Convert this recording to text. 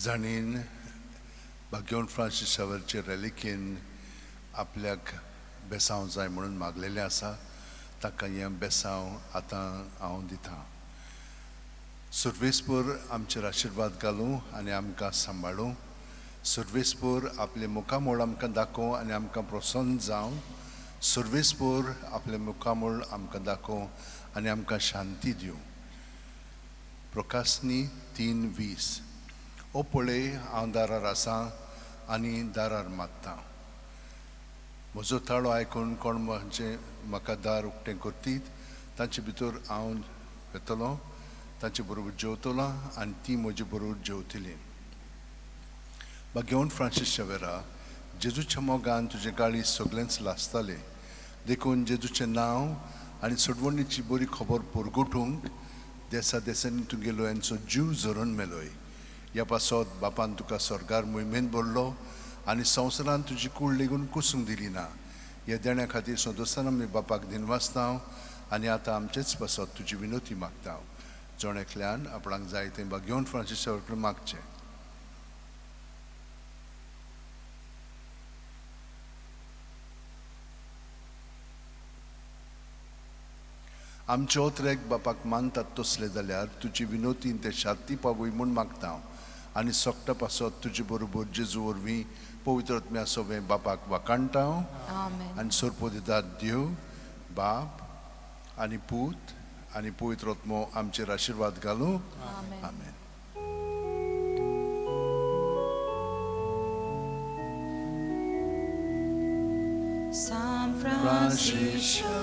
जाणीन भाग्यवन Francis शावेरचे रॅलिकेन आपल्याक बेसांव जाय म्हणून मागलेलें आसा. ताका हें बेसांव आतां हांव दितां. सर्वेस्पर आमचेर आशिर्वाद घालूं आनी आमकां सांबाळूं. सर्वेस्पर आपले मुखामोळ आमकां दाखोवं आनी आमकां प्रसन्न जावं. सर्वेस्पर आपले मुखामोळ आमकां दाखोवं आनी आमकां शांती दिवं. प्रकाशनी 3:20. ओ पळय, हांव दारार आसां आनी दारार मागतां. म्हजो ताळो आयकून कोण म्हाका दार उक्तें करतीत तांचे भितर हांव येतलों, तांचे बरोबर जेवतलों आनी तीं म्हजे बरोबर जेवतलीं. भाग्यवन फ्रांसीस शावेरा, जेजूच्या मोगान तुजें गाळी सगळेंच लासतालें. देखून जेजूचें नांव आनी सोडवणीची बरी खबर परगटूंक देसा देसांनी तुगेलो यांचो जीव झरोवन मेलोय. ह्या पासत बापान तुका स्वर्गार मोहिमेंत भरलो आनी संवसारान तुजी कूड लेगून कुसूंक दिली ना. ह्या देण्या खातीर सदोस्तान आमी बापाक दिनवासतां आनी आतां आमचेच पासत तुजी विनोती मागता. जोण आपणाक जाय तें भाग्यवन फ्रांसीस शावेर मागचें. आमचे ओत्रेक बापाक मानतात तसले जाल्यार तुजी विनोती ते शांती पावय म्हूण मागता आनी सोगटा पासत तुजे बरोबर जेजू वरवीं पवित्र आत्म्या सवें बापाक वाकाणटा आनी सोरपो दितात देव बाप आनी पूत आनी पवित्र आत्मो आमचेर आशिर्वाद घालूं. आमेन. San Francisco,